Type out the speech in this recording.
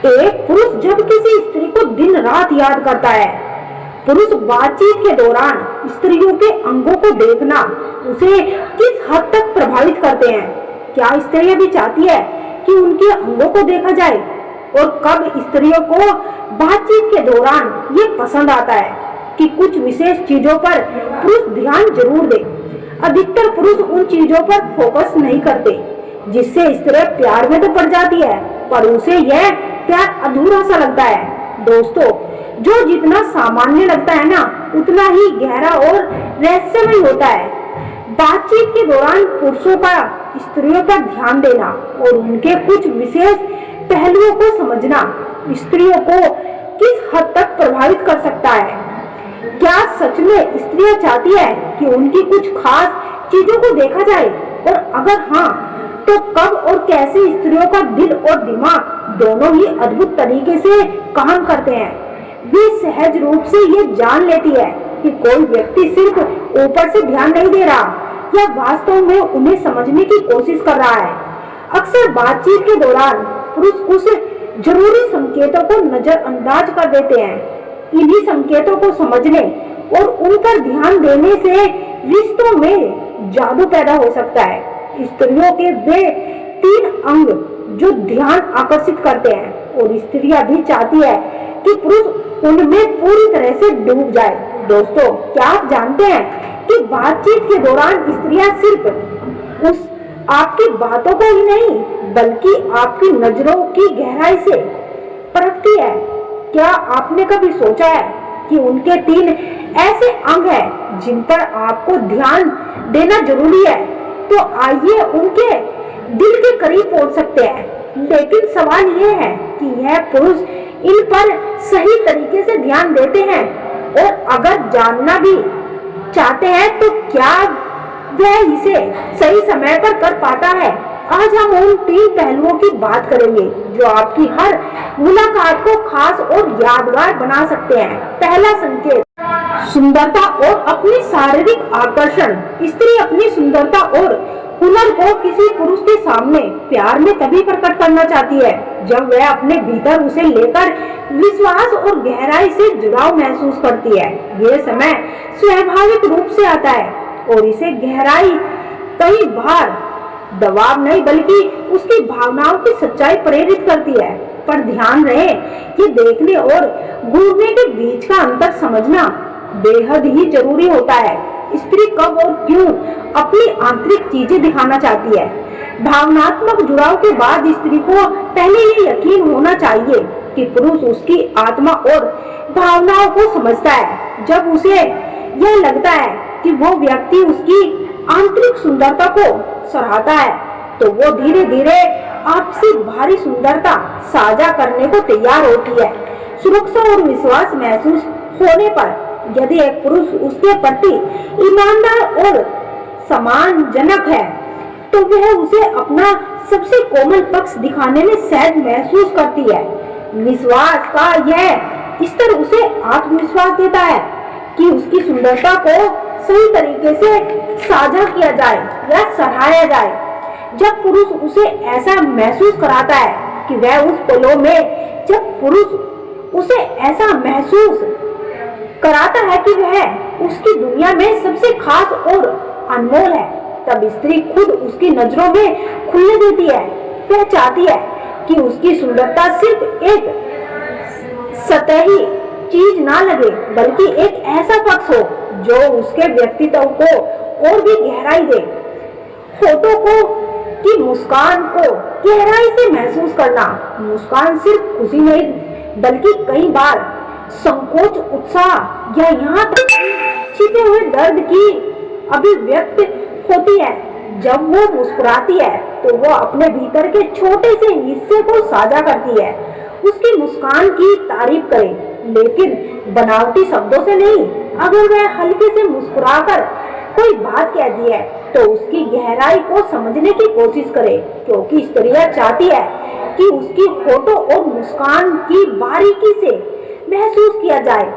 एक पुरुष जब किसी स्त्री को दिन रात याद करता है, पुरुष बातचीत के दौरान स्त्रियों के अंगों को देखना उसे किस हद तक प्रभावित करते हैं? क्या स्त्रियां भी चाहती है कि उनके अंगों को देखा जाए? और कब स्त्रियों को बातचीत के दौरान ये पसंद आता है कि कुछ विशेष चीजों पर पुरुष ध्यान जरूर दे? अधिकतर पुरुष उन चीजों पर फोकस नहीं करते जिससे स्त्री प्यार में तो पड़ जाती है, पर उसे यह प्यार अधूरा सा लगता है। दोस्तों, जो जितना सामान्य लगता है ना, उतना ही गहरा और रहस्यमय होता है। बातचीत के दौरान पुरुषों का स्त्रियों पर ध्यान देना और उनके कुछ विशेष पहलुओं को समझना स्त्रियों को किस हद तक प्रभावित कर सकता है? क्या सच में स्त्रियां चाहती है कि उनकी कुछ खास चीजों को देखा जाए? और अगर हाँ, तो कब और कैसे स्त्रियों का दिल और दिमाग दोनों ही अद्भुत तरीके से काम करते हैं? वे सहज रूप से ये जान लेती है कि कोई व्यक्ति सिर्फ ऊपर से ध्यान नहीं दे रहा या वास्तव में उन्हें समझने की कोशिश कर रहा है। अक्सर बातचीत के दौरान पुरुष कुछ जरूरी संकेतों को नजरअंदाज कर देते हैं। इन्हीं संकेतों को समझने और उन पर ध्यान देने से रिश्तों में जादू पैदा हो सकता है। स्त्रियों के वे 3 अंग जो ध्यान आकर्षित करते हैं, और स्त्रियां भी चाहती है कि पुरुष उनमें पूरी तरह से डूब जाए। दोस्तों, क्या आप जानते हैं कि बातचीत के दौरान स्त्रियां सिर्फ उस आपकी बातों को ही नहीं बल्कि आपकी नजरों की गहराई से परखती है? क्या आपने कभी सोचा है कि उनके 3 ऐसे अंग हैं जिन पर आपको ध्यान देना जरूरी है? तो आइए उनके दिल के करीब पहुंच सकते हैं। लेकिन सवाल यह है कि यह पुरुष इन पर सही तरीके से ध्यान देते हैं, और अगर जानना भी चाहते हैं तो क्या वह इसे सही समय पर कर पाता है? आज हम उन 3 पहलुओं की बात करेंगे जो आपकी हर मुलाकात को खास और यादगार बना सकते हैं। पहला संकेत, सुंदरता और अपनी शारीरिक आकर्षण। स्त्री अपनी सुंदरता और हुनर को किसी पुरुष के सामने प्यार में तभी प्रकट करना चाहती है जब वह अपने भीतर उसे लेकर विश्वास और गहराई से जुड़ाव महसूस करती है। यह समय स्वाभाविक रूप से आता है और इसे गहराई कई बार दबाव नहीं बल्कि उसकी भावनाओं की सच्चाई प्रेरित करती है। पर ध्यान रहे, ये देखने और घूरने के बीच का अंतर समझना बेहद ही जरूरी होता है। स्त्री कब और क्यों अपनी आंतरिक चीजें दिखाना चाहती है? भावनात्मक जुड़ाव के बाद स्त्री को पहले ये यकीन होना चाहिए कि पुरुष उसकी आत्मा और भावनाओं को समझता है। जब उसे यह लगता है कि वो व्यक्ति उसकी आंतरिक सुंदरता को सराहता है, तो वो धीरे धीरे आपसे भारी सुंदरता साझा करने को तैयार होती है। सुरक्षा और विश्वास महसूस होने पर यदि एक पुरुष उसके प्रति ईमानदार और सम्मानजनक है, तो वह उसे अपना सबसे कोमल पक्ष दिखाने में सहज महसूस करती है। विश्वास का यह स्तर उसे आत्मविश्वास देता है कि उसकी सुंदरता को सही तरीके से साझा किया जाए या सराहा जाए। जब पुरुष उसे ऐसा महसूस कराता है कि वह उस पलों में जब पुरुष उसे ऐसा महसूस कराता है कि वह उसकी दुनिया में सबसे खास और अनमोल है, तब स्त्री खुद उसकी नजरों में खुलने देती है। वह चाहती है कि उसकी सुंदरता सिर्फ एक सतही चीज ना लगे बल्कि एक ऐसा पक्ष हो जो उसके व्यक्तित्व को और भी गहराई दे। होठों को की मुस्कान को गहराई से महसूस करना। मुस्कान सिर्फ खुशी नहीं बल्कि कई बार संकोच, उत्साह या यहाँ तक छिपे हुए दर्द की अभिव्यक्ति होती है। जब वो मुस्कुराती है तो वो अपने भीतर के छोटे से हिस्से को साझा करती है। उसकी मुस्कान की तारीफ करें, लेकिन बनावटी शब्दों से नहीं। अगर वह हल्के से मुस्कुराकर कोई बात कहती है तो उसकी गहराई को समझने की कोशिश करे, क्योंकि स्त्रियां चाहती है कि उसकी होठों और मुस्कान की बारीकी से महसूस किया जाए।